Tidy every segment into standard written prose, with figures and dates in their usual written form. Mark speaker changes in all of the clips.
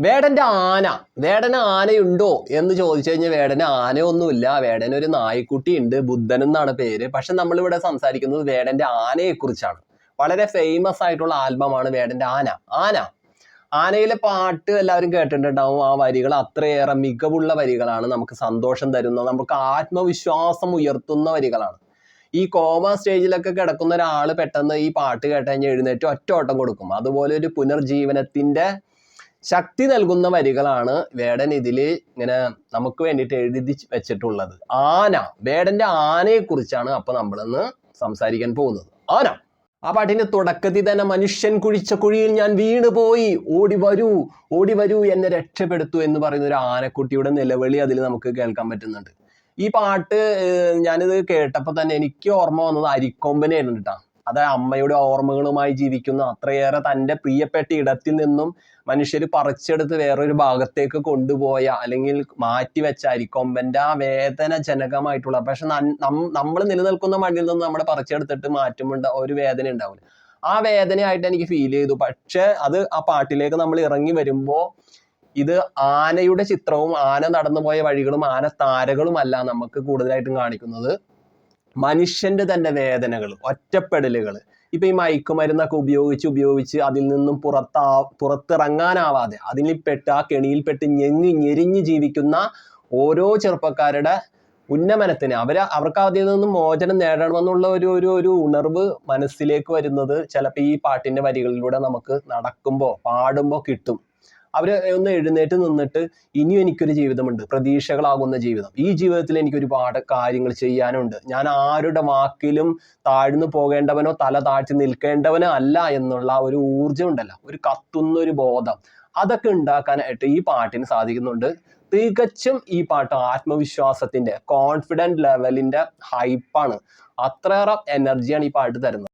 Speaker 1: വേടന്റെ ആന. വേടന് ആനയുണ്ടോ എന്ന് ചോദിച്ചു കഴിഞ്ഞാൽ വേടന് ആനയൊന്നുമില്ല. വേടന് ഒരു നായ്ക്കുട്ടി ഉണ്ട്, ബുദ്ധൻ എന്നാണ് പേര്. പക്ഷെ നമ്മളിവിടെ സംസാരിക്കുന്നത് വേടന്റെ ആനയെ കുറിച്ചാണ്. വളരെ ഫേമസ് ആയിട്ടുള്ള ആൽബമാണ് വേടന്റെ ആന. ആനയിലെ പാട്ട് എല്ലാവരും കേട്ടിട്ടുണ്ടാവും. ആ വരികൾ അത്രയേറെ മികവുള്ള വരികളാണ്. നമുക്ക് സന്തോഷം തരുന്ന, നമുക്ക് ആത്മവിശ്വാസം ഉയർത്തുന്ന വരികളാണ്. ഈ കോമ സ്റ്റേജിലൊക്കെ കിടക്കുന്ന ഒരാൾ പെട്ടെന്ന് ഈ പാട്ട് കേട്ട് കഴിഞ്ഞാൽ എഴുന്നേറ്റ് ഒറ്റ ഓട്ടം കൊടുക്കും. അതുപോലെ ഒരു പുനർജീവനത്തിന്റെ ശക്തി നൽകുന്ന വരികളാണ് വേടൻ ഇതില് ഇങ്ങനെ നമുക്ക് വേണ്ടിയിട്ട് എഴുതി വെച്ചിട്ടുള്ളത്. വേടന്റെ ആനയെ കുറിച്ചാണ് അപ്പൊ നമ്മളിന്ന് സംസാരിക്കാൻ പോകുന്നത്. ആ പാട്ടിന്റെ തുടക്കത്തിൽ തന്നെ മനുഷ്യൻ കുഴിച്ച കുഴിയിൽ ഞാൻ വീണ് പോയി, ഓടി വരൂ എന്നെ രക്ഷപ്പെടുത്തു എന്ന് പറയുന്ന ഒരു ആനക്കുട്ടിയുടെ നിലവിളി അതിൽ നമുക്ക് കേൾക്കാൻ പറ്റുന്നുണ്ട്. ഈ പാട്ട് ഞാനിത് കേട്ടപ്പോൾ തന്നെ എനിക്ക് ഓർമ്മ വന്നത് അരിക്കൊമ്പനായിരുന്നു കേട്ടോ. അതായത് അമ്മയുടെ ഓർമ്മകളുമായി ജീവിക്കുന്ന, അത്രയേറെ തൻ്റെ പ്രിയപ്പെട്ട ഇടത്തിൽ നിന്നും മനുഷ്യർ പറിച്ചെടുത്ത് വേറൊരു ഭാഗത്തേക്ക് കൊണ്ടുപോയ അല്ലെങ്കിൽ മാറ്റിവെച്ച അരിക്കൊമ്പൻ്റെ ആ വേദനജനകമായിട്ടുള്ള, പക്ഷെ നമ്മൾ നിലനിൽക്കുന്ന മണ്ണിൽ നിന്ന് നമ്മളെ പറിച്ചെടുത്തിട്ട് മാറ്റുമ്പോൾ ഒരു വേദന ഉണ്ടാവില്ല. ആ വേദനയായിട്ട് എനിക്ക് ഫീൽ ചെയ്തു. പക്ഷെ അത് ആ പാട്ടിലേക്ക് നമ്മൾ ഇറങ്ങി വരുമ്പോൾ ഇത് ആനയുടെ ചിത്രവും ആന നടന്നുപോയ വഴികളും ആന താരകളുമല്ല നമുക്ക് കൂടുതലായിട്ടും കാണിക്കുന്നത് മനുഷ്യന്റെ തന്നെ വേദനകൾ, ഒറ്റപ്പെടലുകൾ. ഇപ്പൊ ഈ മയക്കുമരുന്നൊക്കെ ഉപയോഗിച്ച് അതിൽ നിന്നും പുറത്തിറങ്ങാനാവാതെ ആ കെണിയിൽപ്പെട്ട് ഞെരിഞ്ഞ് ജീവിക്കുന്ന ഓരോ ചെറുപ്പക്കാരുടെ ഉന്നമനത്തിന് അവർക്ക് അതിൽ നിന്നും മോചനം നേടണമെന്നുള്ള ഒരു ഉണർവ് മനസ്സിലേക്ക് വരുന്നത് ചിലപ്പോൾ ഈ പാട്ടിന്റെ വരികളിലൂടെ നമുക്ക് നടക്കുമ്പോൾ പാടുമ്പോൾ കിട്ടും. അവര് ഒന്ന് എഴുന്നേറ്റ് നിന്നിട്ട് ഇനിയും എനിക്കൊരു ജീവിതമുണ്ട്, പ്രതീക്ഷകളാകുന്ന ജീവിതം. ഈ ജീവിതത്തിൽ എനിക്ക് ഒരുപാട് കാര്യങ്ങൾ ചെയ്യാനുണ്ട്. ഞാൻ ആരുടെ വാക്കിലും താഴ്ന്നു പോകേണ്ടവനോ തല താഴ്ത്തി നിൽക്കേണ്ടവനോ അല്ല എന്നുള്ള ഒരു ഊർജ്ജം ഉണ്ടല്ലോ, ഒരു കത്തുന്ന ഒരു ബോധം, അതൊക്കെ ഉണ്ടാക്കാനായിട്ട് ഈ പാട്ടിന് സാധിക്കുന്നുണ്ട്. തികച്ചും ഈ പാട്ട് ആത്മവിശ്വാസത്തിന്റെ, കോൺഫിഡൻറ്റ് ലെവലിന്റെ ഹൈപ്പാണ്. അത്രയേറെ എനർജിയാണ് ഈ പാട്ട് തരുന്നത്.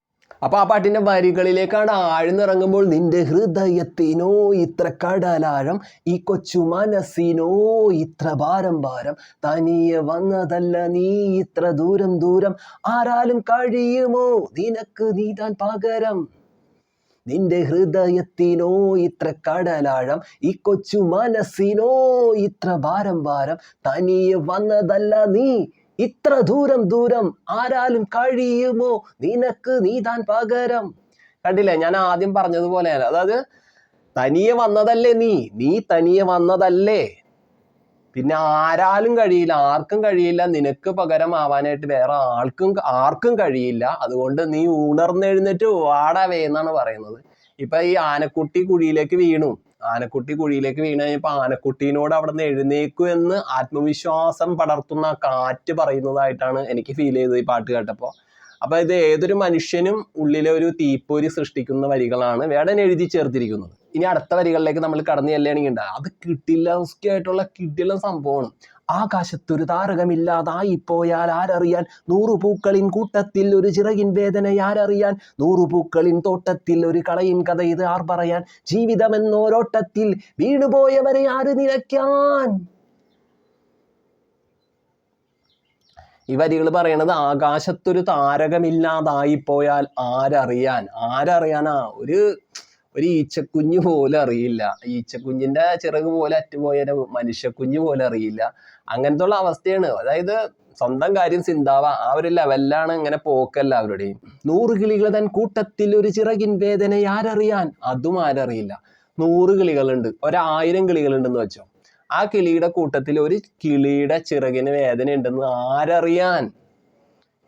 Speaker 1: അപ്പൊ ആ പാട്ടിന്റെ വരികളിലേക്കാണ് ആഴ്ന്നിറങ്ങുമ്പോൾ, നിന്റെ ഹൃദയത്തിനോ ഇത്ര കടലാഴം, ഈ കൊച്ചു മനസ്സിനോ ഇത്ര ഭാരം, തനിയെ വന്നതല്ല നീ ഇത്ര ദൂരം, ആരാലും കഴിയുമോ നിനക്ക് നീതാൻ പകരം. നിന്റെ ഹൃദയത്തിനോ ഇത്ര കടലാഴം, ഈ കൊച്ചു മനസ്സിനോ ഇത്ര ഭാരം, തനിയെ വന്നതല്ല നീ ഇത്ര ദൂരം, ആരാലും കഴിയുമോ നിനക്ക് നീതാൻ പകരം. കണ്ടില്ലേ, ഞാൻ ആദ്യം പറഞ്ഞതുപോലെ, അതായത് തനിയെ വന്നതല്ലേ നീ തനിയെ വന്നതല്ലേ, പിന്നെ ആർക്കും കഴിയില്ല നിനക്ക് പകരമാവാനായിട്ട്, വേറെ ആർക്കും കഴിയില്ല. അതുകൊണ്ട് നീ ഉണർന്നെഴുന്നേറ്റ് വാടാവേ എന്നാണ് പറയുന്നത്. ഇപ്പൊ ഈ ആനക്കുട്ടി കുഴിയിലേക്ക് വീണു കഴിഞ്ഞപ്പോ ആനക്കുട്ടീനോട് അവിടെ നിന്ന് എഴുന്നേക്കൂ എന്ന് ആത്മവിശ്വാസം പടർത്തുന്ന കാറ്റ് പറയുന്നതായിട്ടാണ് എനിക്ക് ഫീൽ ചെയ്തത് ഈ പാട്ട് കേട്ടപ്പോൾ. അപ്പൊ ഇത് ഏതൊരു മനുഷ്യനും ഉള്ളിലെ ഒരു തീപ്പൊരി സൃഷ്ടിക്കുന്ന വരികളാണ് വേടൻ എഴുതി ചേർത്തിരിക്കുന്നത്. ഇനി അടുത്ത വരികളിലേക്ക് നമ്മൾ കടന്നു ചെല്ലുകയാണെങ്കിൽ അത് കിട്ടില്ല സംഭവമാണ്. ആകാശത്തൊരു താരകമില്ലാതായി പോയാൽ ആരറിയാൻ, 100 പൂക്കളിൻ കൂട്ടത്തിൽ ഒരു ചിറകിൻ വേദന ആരറിയാൻ, 100 പൂക്കളിൻ തോട്ടത്തിൽ ഒരു കളയിൻ കഥ ഇത് ആർ പറയാൻ, ജീവിതമെന്നോരോട്ടത്തിൽ വീണുപോയവരെ ആര് നിലയ്ക്കാൻ. ഈ വരികൾ പറയണത് ആകാശത്തൊരു താരകമില്ലാതായി പോയാൽ ആരറിയാനാ. ഒരു ഈച്ചക്കുഞ്ഞു പോലും അറിയില്ല, ഈച്ചക്കുഞ്ഞിന്റെ ചിറക് പോലെ അറ്റുപോയ മനുഷ്യക്കുഞ്ഞു പോലും അറിയില്ല. അങ്ങനത്തെ ഉള്ള അവസ്ഥയാണ്. അതായത് സ്വന്തം കാര്യം ചിന്താവ, ആ ഒരു ലെവലിലാണ് ഇങ്ങനെ പോക്കെല്ലാവരുടെയും. 100 കിളികൾ തൻ കൂട്ടത്തിൽ ഒരു ചിറകിൻ വേദന ആരറിയാൻ, അതും ആരറിയില്ല. 100 കിളികളുണ്ട്, 1000 കിളികളുണ്ടെന്ന് വെച്ചോ. ആ കിളിയുടെ കൂട്ടത്തിൽ ഒരു കിളിയുടെ ചിറകിന് വേദന ഉണ്ടെന്ന് ആരറിയാൻ.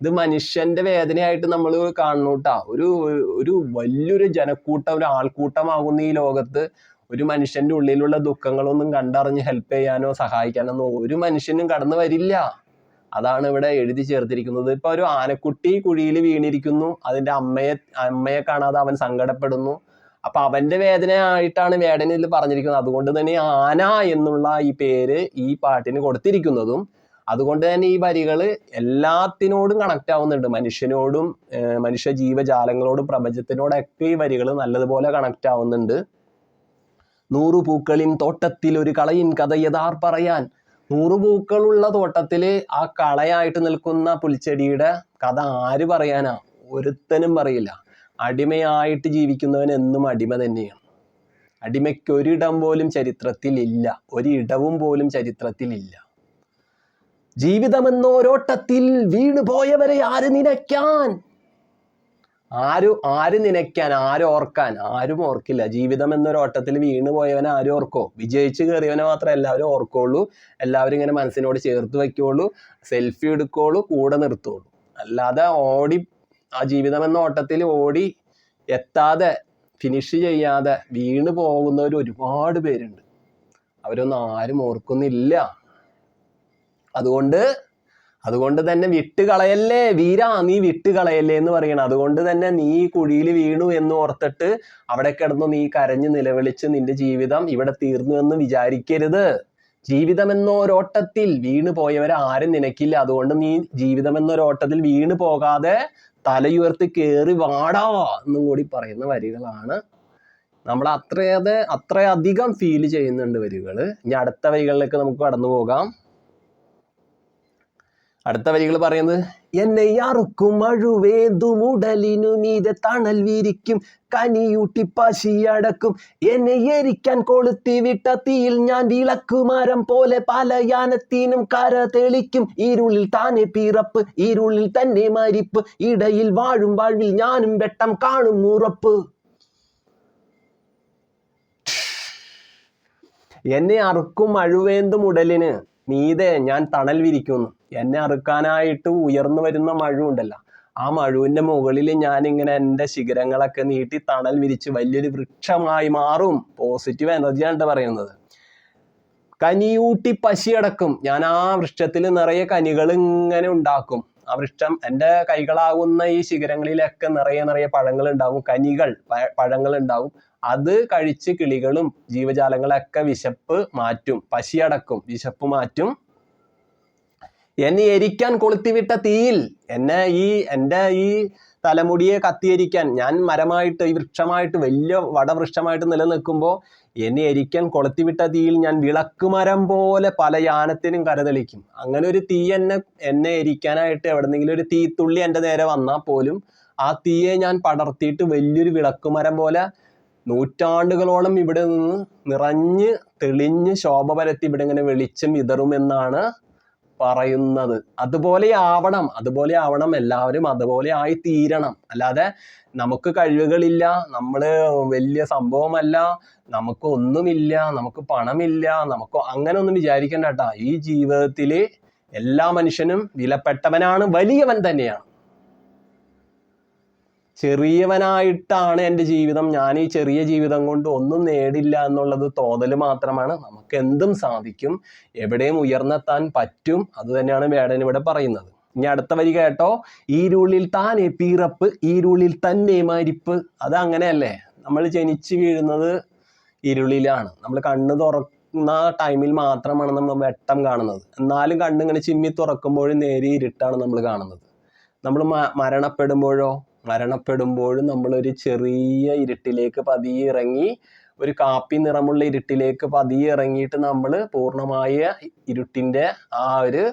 Speaker 1: ഇത് മനുഷ്യന്റെ വേദനയായിട്ട് നമ്മൾ കാണുന്നുട്ടാ. ഒരു വലിയൊരു ജനക്കൂട്ടം, ഒരു ആൾക്കൂട്ടമാകുന്ന ഈ ലോകത്ത് ഒരു മനുഷ്യന്റെ ഉള്ളിലുള്ള ദുഃഖങ്ങളൊന്നും കണ്ടറിഞ്ഞ് ഹെൽപ്പ് ചെയ്യാനോ സഹായിക്കാനോ ഒരു മനുഷ്യനും കടന്നു വരില്ല. അതാണ് ഇവിടെ എഴുതി ചേർത്തിരിക്കുന്നത്. ഇപ്പൊ ഒരു ആനക്കുട്ടി കുഴിയിൽ വീണിരിക്കുന്നു, അതിന്റെ അമ്മയെ കാണാതെ അവൻ സങ്കടപ്പെടുന്നു. അപ്പൊ അവന്റെ വേദനയായിട്ടാണ് വേടനിൽ പറഞ്ഞിരിക്കുന്നത്. അതുകൊണ്ട് തന്നെ ആന എന്നുള്ള ഈ പേര് ഈ പാട്ടിന് കൊടുത്തിരിക്കുന്നതും. അതുകൊണ്ട് തന്നെ ഈ വരികൾ എല്ലാത്തിനോടും കണക്ട് ആവുന്നുണ്ട്. മനുഷ്യനോടും മനുഷ്യ ജീവജാലങ്ങളോടും പ്രപഞ്ചത്തിനോടൊക്കെ ഈ വരികൾ നല്ലതുപോലെ കണക്ട് ആവുന്നുണ്ട്. 100 പൂക്കളിൻ തോട്ടത്തിൽ ഒരു കളയിൻ കഥ യഥാർ പറയാൻ. 100 പൂക്കളുള്ള തോട്ടത്തില് ആ കളയായിട്ട് നിൽക്കുന്ന പുൽച്ചെടിയുടെ കഥ ആര് പറയാനാ? ഒരുത്തനും പറയില്ല. അടിമയായിട്ട് ജീവിക്കുന്നവൻ എന്നും അടിമ തന്നെയാണ്. അടിമയ്ക്കൊരിടം പോലും ചരിത്രത്തിൽ ഇല്ല, ഒരിടവും പോലും ചരിത്രത്തിൽ ഇല്ല. ജീവിതമെന്നോരോട്ടത്തിൽ വീണുപോയവരെ ആര് നിനയ്ക്കാൻ? ആര് നിനയ്ക്കാൻ, ആരോർക്കാൻ? ആരും ഓർക്കില്ല. ജീവിതം എന്നൊരോട്ടത്തിൽ വീണ് പോയവനെ ആരും ഓർക്കോ? വിജയിച്ച് കയറിയവനെ മാത്രമേ എല്ലാവരും ഓർക്കുള്ളൂ. എല്ലാവരും ഇങ്ങനെ മനസ്സിനോട് ചേർത്ത് വയ്ക്കുള്ളൂ, സെൽഫി എടുക്കുള്ളൂ, കൂടെ നിർത്തുള്ളൂ. അല്ലാതെ ആ ജീവിതം എന്ന ഓട്ടത്തിൽ ഓടി എത്താതെ, ഫിനിഷ് ചെയ്യാതെ വീണ് പോകുന്നവർ ഒരുപാട് പേരുണ്ട്. അവരൊന്നും ആരും ഓർക്കുന്നില്ല. അതുകൊണ്ട് തന്നെ വിട്ടുകളയല്ലേ വീരാ, നീ വിട്ടുകളയല്ലേ എന്ന് പറയണം. അതുകൊണ്ട് തന്നെ നീ കുഴിയിൽ വീണു എന്ന് ഓർത്തിട്ട് അവിടെ കിടന്നു നീ കരഞ്ഞു നിലവിളിച്ച് നിന്റെ ജീവിതം ഇവിടെ തീർന്നു എന്ന് വിചാരിക്കരുത്. ജീവിതം എന്നൊരോട്ടത്തിൽ വീണു പോയവരെ ആരും നിനക്കില്ല. അതുകൊണ്ട് നീ ജീവിതം എന്നൊരോട്ടത്തിൽ വീണു പോകാതെ തലയുയർത്തി കേറി വാടാ എന്നും കൂടി പറയുന്ന വരികളാണ്. നമ്മൾ അത്രയധികം ഫീൽ ചെയ്യുന്നുണ്ട് വരികൾ. ഇനി അടുത്ത വരികളിലേക്ക് നമുക്ക് കടന്നു പോകാം. അടുത്ത വരികൾ പറയുന്നത്, എന്നെ അറുക്കും മഴുവേന്തുമുടലിനു മീതെ തണൽ വിരിക്കും, കനിയൂട്ടി പശിയടക്കും, എന്നെ എരിക്കാൻ കൊളുത്തി വിട്ട തീയിൽ ഞാൻ വിളക്കുമരം പോലെ പല യാനത്തിനും കര തെളിക്കും. ഇരുളിൽ താനെ പിറപ്പ്, ഇരുളിൽ തന്നെ മരിപ്പ്, ഇടയിൽ വാഴും വാഴ്വിൽ ഞാനും വെട്ടം കാണും ഉറപ്പ്. എന്നെ അറുക്കും മഴുവേന്തും ഉടലിന് മീതെ ഞാൻ തണൽ വിരിക്കുന്നു. എന്നെ അറുക്കാനായിട്ട് ഉയർന്നു വരുന്ന മഴു ഉണ്ടല്ലോ, ആ മഴുവിന്റെ മുകളിൽ ഞാനിങ്ങനെ എൻ്റെ ശിഖരങ്ങളൊക്കെ നീട്ടി തണൽ വിരിച്ച് വലിയൊരു വൃക്ഷമായി മാറും. പോസിറ്റീവ് എനർജിയാണ് പറയുന്നത്. കനിയൂട്ടി പശിയടക്കും, ഞാൻ ആ വൃക്ഷത്തിൽ നിറയെ കനികൾ ഇങ്ങനെ ഉണ്ടാക്കും. ആ വൃക്ഷം എൻ്റെ കൈകളാകുന്ന ഈ ശിഖരങ്ങളിലൊക്കെ നിറയെ പഴങ്ങൾ ഉണ്ടാവും, പഴങ്ങൾ ഉണ്ടാവും. അത് കഴിച്ച് കിളികളും ജീവജാലങ്ങളൊക്കെ വിശപ്പ് മാറ്റും. പശിയടക്കും, വിശപ്പ് മാറ്റും. എന്നെ എരിക്കാൻ കൊളുത്തിവിട്ട തീയിൽ, എൻ്റെ ഈ തലമുടിയെ കത്തിയെരിക്കാൻ, ഞാൻ മരമായിട്ട് ഈ വൃക്ഷമായിട്ട് വലിയ വടവൃക്ഷമായിട്ട് നിലനിൽക്കുമ്പോൾ എന്നെ എരിക്കാൻ കൊളുത്തിവിട്ട തീയിൽ ഞാൻ വിളക്കുമരം പോലെ പല യാനത്തിനും കരതെളിക്കും. അങ്ങനെ ഒരു തീ എന്നെ എരിക്കാനായിട്ട് എവിടെന്നെങ്കിലും ഒരു തീത്തുള്ളി എൻ്റെ നേരെ വന്നാൽ പോലും ആ തീയെ ഞാൻ പടർത്തിയിട്ട് വലിയൊരു വിളക്കുമരം പോലെ നൂറ്റാണ്ടുകളോളം ഇവിടെ നിന്ന് നിറഞ്ഞ് തെളിഞ്ഞ് ശോഭ പരത്തി ഇവിടെ ഇങ്ങനെ വെളിച്ചം വിതറുമെന്നാണ് പറയുന്നത്. അതുപോലെ ആവണം എല്ലാവരും, അതുപോലെ ആയി തീരണം. അല്ലാതെ നമുക്ക് കഴിവുകളില്ല, നമ്മള് വലിയ സംഭവമല്ല, നമുക്ക് ഒന്നുമില്ല, നമുക്ക് പണമില്ല, നമുക്ക് അങ്ങനെ ഒന്നും വിചാരിക്കണ്ട കേട്ടാ. ഈ ജീവിതത്തില് എല്ലാ മനുഷ്യനും വിലപ്പെട്ടവനാണ്, വലിയവൻ തന്നെയാണ്. ചെറിയവനായിട്ടാണ് എൻ്റെ ജീവിതം, ഞാൻ ഈ ചെറിയ ജീവിതം കൊണ്ട് ഒന്നും നേടില്ല എന്നുള്ളത് തോന്നൽ മാത്രമാണ്. നമുക്ക് എന്തും സാധിക്കും, എവിടെയും ഉയർന്നെത്താൻ പറ്റും. അത് തന്നെയാണ് വേടൻ ഇവിടെ പറയുന്നത്. ഇനി അടുത്ത വരി കേട്ടോ, ഈരുള്ളിൽ താനെ പിറപ്പ്, ഈരുള്ളിൽ തന്നെ മരിപ്പ്. അത് അങ്ങനെയല്ലേ, നമ്മൾ ജനിച്ചു വീഴുന്നത് ഇരുളിലാണ്. നമ്മൾ കണ്ണ് തുറക്കുന്ന ടൈമിൽ മാത്രമാണ് നമ്മൾ വെട്ടം കാണുന്നത്. എന്നാലും കണ്ണിങ്ങനെ ചിമ്മി തുറക്കുമ്പോഴും നേരെ ഇരുട്ടാണ് നമ്മൾ കാണുന്നത്. നമ്മൾ മരണപ്പെടുമ്പോഴും നമ്മളൊരു ചെറിയ ഇരുട്ടിലേക്ക് പതിയെ ഇറങ്ങി, ഒരു കാപ്പി നിറമുള്ള ഇരുട്ടിലേക്ക് പതിയെ ഇറങ്ങിയിട്ട് നമ്മൾ പൂർണ്ണമായ ഇരുട്ടിൻ്റെ ആ ഒരു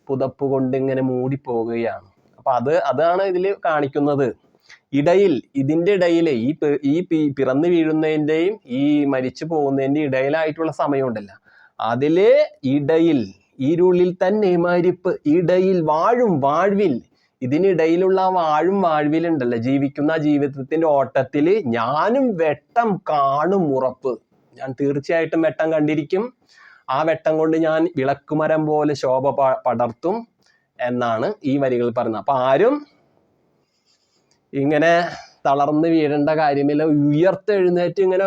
Speaker 1: പുതപ്പ് കൊണ്ട് ഇങ്ങനെ മൂടിപ്പോവുകയാണ്. അപ്പൊ അതാണ് ഇതിൽ കാണിക്കുന്നത്. ഇതിൻ്റെ ഇടയിൽ ഈ പിറന്നു വീഴുന്നതിൻ്റെയും ഈ മരിച്ചു പോകുന്നതിൻ്റെ ഇടയിലായിട്ടുള്ള സമയമുണ്ടല്ലോ, അതിലെ ഇടയിൽ ഇരുളിൽ തന്നെ മരിപ്പ്, ഇടയിൽ വാഴും വാഴ്വിൽ, ഇതിനിടയിലുള്ള വാഴും വാഴ്വിലുണ്ടല്ലോ, ജീവിക്കുന്ന ജീവിതത്തിന്റെ ഓട്ടത്തിൽ ഞാനും വെട്ടം കാണും ഉറപ്പ്. ഞാൻ തീർച്ചയായിട്ടും വെട്ടം കണ്ടിരിക്കും. ആ വെട്ടം കൊണ്ട് ഞാൻ വിളക്കുമരം പോലെ ശോഭ പടർത്തും എന്നാണ് ഈ വരികൾ പറയുന്നത്. അപ്പൊ ആരും ഇങ്ങനെ തളർന്ന് വീഴേണ്ട കാര്യമില്ല. ഉയർത്തെഴുന്നേറ്റ് ഇങ്ങനെ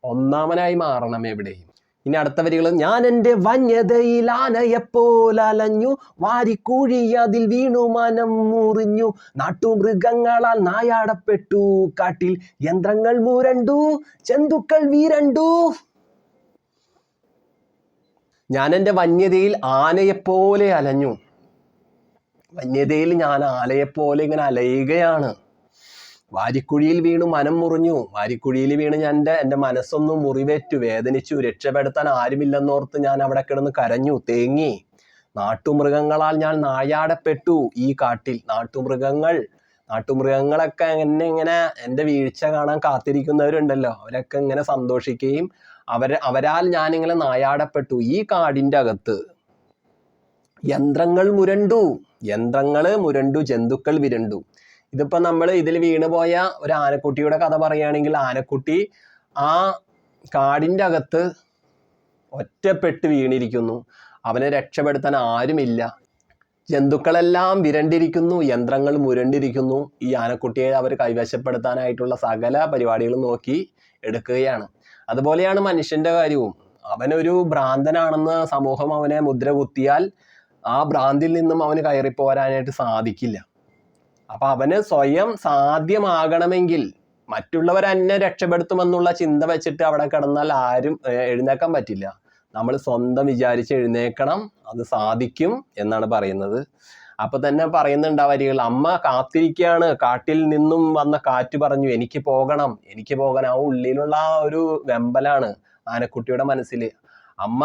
Speaker 1: ഒന്നാമനായി മാറണം എവിടെയും. ഇനി അടുത്ത വരികൾ, ഞാൻ എൻ്റെ വന്യതയിൽ ആനയെപ്പോലലഞ്ഞു, വാരിക്കൂഴി അതിൽ വീണു മനം മുറിഞ്ഞു, നാട്ടുമൃഗങ്ങളാൽ നായാടപ്പെട്ടു, കാട്ടിൽ യന്ത്രങ്ങൾ മുരണ്ടു, ജന്തുക്കൾ വീരണ്ടു. ഞാൻ എൻ്റെ വന്യതയിൽ ആനയെപ്പോലെ അലഞ്ഞു. വന്യതയിൽ ഞാൻ ആനയെപ്പോലെ ഇങ്ങനെ അലയുകയാണ്. വാരിക്കുഴിയിൽ വീണു മനം മുറിഞ്ഞു, വാരിക്കുഴിയിൽ വീണ് എൻ്റെ മനസ്സൊന്നും മുറിവേറ്റു, വേദനിച്ചു. രക്ഷപ്പെടുത്താൻ ആരുമില്ലെന്നോർത്ത് ഞാൻ അവിടെ കിടന്ന് കരഞ്ഞു, തേങ്ങി. നാട്ടുമൃഗങ്ങളാൽ ഞാൻ നായാടപ്പെട്ടു ഈ കാട്ടിൽ. നാട്ടുമൃഗങ്ങളൊക്കെ ഇങ്ങനെ എൻ്റെ വീഴ്ച കാണാൻ കാത്തിരിക്കുന്നവരുണ്ടല്ലോ, അവരൊക്കെ ഇങ്ങനെ സന്തോഷിക്കുകയും അവരാൽ ഞാനിങ്ങനെ നായാടപ്പെട്ടു. ഈ കാടിൻ്റെ അകത്ത് യന്ത്രങ്ങൾ മുരണ്ടു, ജന്തുക്കൾ വിരണ്ടു. ഇതിപ്പോ നമ്മൾ ഇതിൽ വീണുപോയ ഒരു ആനക്കുട്ടിയുടെ കഥ പറയുകയാണെങ്കിൽ, ആനക്കുട്ടി ആ കാടിൻ്റെ അകത്ത് ഒറ്റപ്പെട്ട് വീണിരിക്കുന്നു. അവനെ രക്ഷപ്പെടുത്താൻ ആരുമില്ല. ജന്തുക്കളെല്ലാം വിരണ്ടിരിക്കുന്നു, യന്ത്രങ്ങൾ മുരണ്ടിരിക്കുന്നു. ഈ ആനക്കുട്ടിയെ അവർ കൈവശപ്പെടുത്താനായിട്ടുള്ള സകല പരിപാടികളും നോക്കി എടുക്കുകയാണ്. അതുപോലെയാണ് മനുഷ്യന്റെ കാര്യവും. അവനൊരു ഭ്രാന്തനാണെന്ന് സമൂഹം അവനെ മുദ്ര കുത്തിയാൽ ആ ഭ്രാന്തിൽ നിന്നും അവന് കയറിപ്പോരാനായിട്ട് സാധിക്കില്ല. അപ്പൊ അവന് സ്വയം സാധ്യമാകണമെങ്കിൽ മറ്റുള്ളവർ എന്നെ രക്ഷപ്പെടുത്തുമെന്നുള്ള ചിന്ത വെച്ചിട്ട് അവിടെ കിടന്നാൽ ആരും എഴുന്നേക്കാൻ പറ്റില്ല. നമ്മൾ സ്വന്തം വിചാരിച്ച് എഴുന്നേക്കണം, അത് സാധിക്കും എന്നാണ് പറയുന്നത്. അപ്പൊ തന്നെ പറയുന്നുണ്ട് ആ വരികൾ, അമ്മ കാത്തിരിക്കുകയാണ്. കാട്ടിൽ നിന്നും വന്ന കാറ്റ് പറഞ്ഞു എനിക്ക് പോകണം. ആ ഉള്ളിലുള്ള ആ ഒരു വെമ്പലാണ് ആനക്കുട്ടിയുടെ മനസ്സിൽ. അമ്മ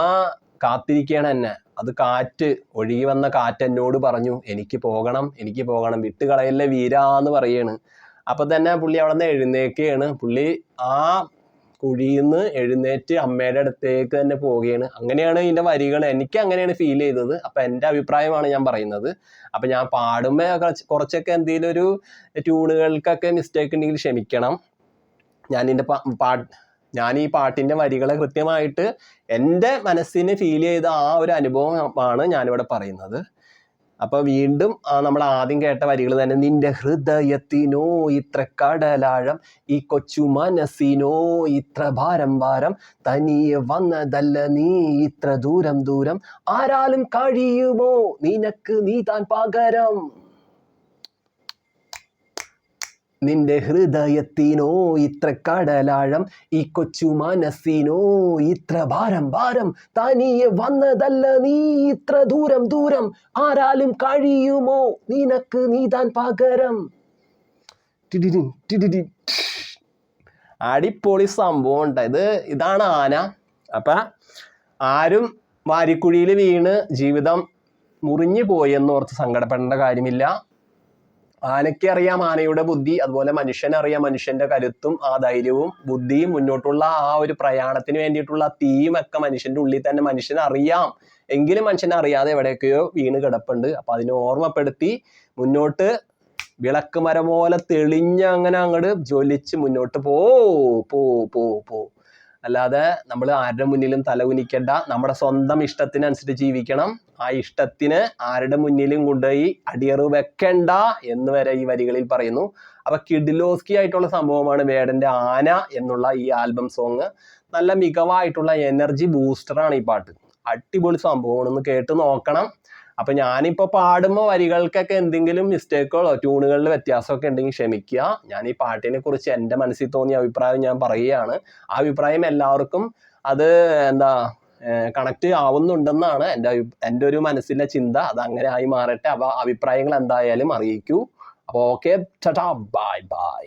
Speaker 1: കാത്തിരിക്കുകയാണ് എന്നെ. അത് കാറ്റ്, ഒഴുകി വന്ന കാറ്റ് എന്നോട് പറഞ്ഞു എനിക്ക് പോകണം, വിട്ടുകളയല്ലേ വീരാന്ന് പറയാണ്. അപ്പൊ തന്നെ പുള്ളി അവിടെ നിന്ന് എഴുന്നേക്കുകയാണ്. പുള്ളി ആ കുഴിയിൽ നിന്ന് എഴുന്നേറ്റ് അമ്മയുടെ അടുത്തേക്ക് തന്നെ പോവുകയാണ്. അങ്ങനെയാണ് ഇതിന്റെ വരികൾ, എനിക്ക് അങ്ങനെയാണ് ഫീൽ ചെയ്തത്. അപ്പൊ എൻ്റെ അഭിപ്രായമാണ് ഞാൻ പറയുന്നത്. അപ്പൊ ഞാൻ പാടുമ്പോൾ കുറച്ചൊക്കെ എന്തെങ്കിലും ഒരു ട്യൂണുകൾക്കൊക്കെ മിസ്റ്റേക്ക് ഉണ്ടെങ്കിൽ ക്ഷമിക്കണം. ഞാൻ ഈ പാട്ടിന്റെ വരികളെ കൃത്യമായിട്ട് എൻ്റെ മനസ്സിന് ഫീൽ ചെയ്ത ആ ഒരു അനുഭവമാണ് ഞാനിവിടെ പറയുന്നത്. അപ്പൊ വീണ്ടും നമ്മൾ ആദ്യം കേട്ട വരികൾ തന്നെ, നിന്റെ ഹൃദയത്തിനോ ഇത്ര കടലാഴം, ഈ കൊച്ചു മനസ്സിനോ ഇത്ര ഭാരം, തനിയെ വന്നതല്ല നീ ഇത്ര ദൂരം, ആരാലും കഴിയുമോ നിനക്ക് നീ താൻ പകരം. നിന്റെ ഹൃദയത്തിനോ ഇത്ര കടലാഴം, ഈ കൊച്ചു മനസ്സിനോ ഇത്ര ഭാരം, തനിയെ വന്നതല്ല നീ ഇത്ര ദൂരം, ആരാലും കഴിയുമോ നിനക്ക് നീ താൻ പകരം. അടിപൊളി സംഭവം ഉണ്ട്. ഇതാണ് ആന. അപ്പൊ ആരും വാരിക്കുഴിയിൽ വീണ് ജീവിതം മുറിഞ്ഞു പോയെന്നോർത്ത് സങ്കടപ്പെടേണ്ട കാര്യമില്ല. ആനയ്ക്ക് അറിയാം ആനയുടെ ബുദ്ധി, അതുപോലെ മനുഷ്യനറിയാം മനുഷ്യന്റെ കരുത്തും ആ ധൈര്യവും ബുദ്ധിയും, മുന്നോട്ടുള്ള ആ ഒരു പ്രയാണത്തിന് വേണ്ടിയിട്ടുള്ള തീമൊക്കെ മനുഷ്യന്റെ ഉള്ളിൽ തന്നെ മനുഷ്യനറിയാം. എങ്കിലും മനുഷ്യനറിയാതെ എവിടെയൊക്കെയോ വീണ് കിടപ്പുണ്ട്. അപ്പൊ അതിനെ ഓർമ്മപ്പെടുത്തി മുന്നോട്ട് വിളക്ക് മരം പോലെ തെളിഞ്ഞ് അങ്ങനെ അങ്ങോട്ട് ജ്വലിച്ച് മുന്നോട്ട് പോ. അല്ലാതെ നമ്മൾ ആരുടെ മുന്നിലും തല കുനിക്കണ്ട. നമ്മുടെ സ്വന്തം ഇഷ്ടത്തിനനുസരിച്ച് ജീവിക്കണം. ആ ഇഷ്ടത്തിന് ആരുടെ മുന്നിലും കൊണ്ടുപോയി അടിയറു വെക്കണ്ട എന്ന് വരെ ഈ വരികളിൽ പറയുന്നു. അപ്പൊ കിഡിലോസ്കി ആയിട്ടുള്ള സംഭവമാണ് വേടന്റെ ആന എന്നുള്ള ഈ ആൽബം സോങ്. നല്ല മികവായിട്ടുള്ള എനർജി ബൂസ്റ്ററാണ് ഈ പാട്ട്. അടിപൊളി സംഭവമാണ്, ഒന്ന് കേട്ട് നോക്കണം. അപ്പൊ ഞാനിപ്പോ പാടുമ്പോൾ വരികൾക്കൊക്കെ എന്തെങ്കിലും മിസ്റ്റേക്കുകളോ ട്യൂണുകളിൽ വ്യത്യാസമൊക്കെ ഉണ്ടെങ്കിൽ ക്ഷമിക്കുക. ഞാൻ ഈ പാട്ടിനെ കുറിച്ച് എൻ്റെ മനസ്സിൽ തോന്നിയ അഭിപ്രായം ഞാൻ പറയുകയാണ്. ആ അഭിപ്രായം എല്ലാവർക്കും അത് കണക്ട് ആവുന്നുണ്ടെന്നാണ് എൻ്റെ ഒരു മനസ്സിലെ ചിന്ത. അത് അങ്ങനെ ആയി മാറട്ടെ. അപ്പൊ അഭിപ്രായങ്ങൾ എന്തായാലും അറിയിക്കൂ. അപ്പോൾ ഓക്കെ, ബൈ.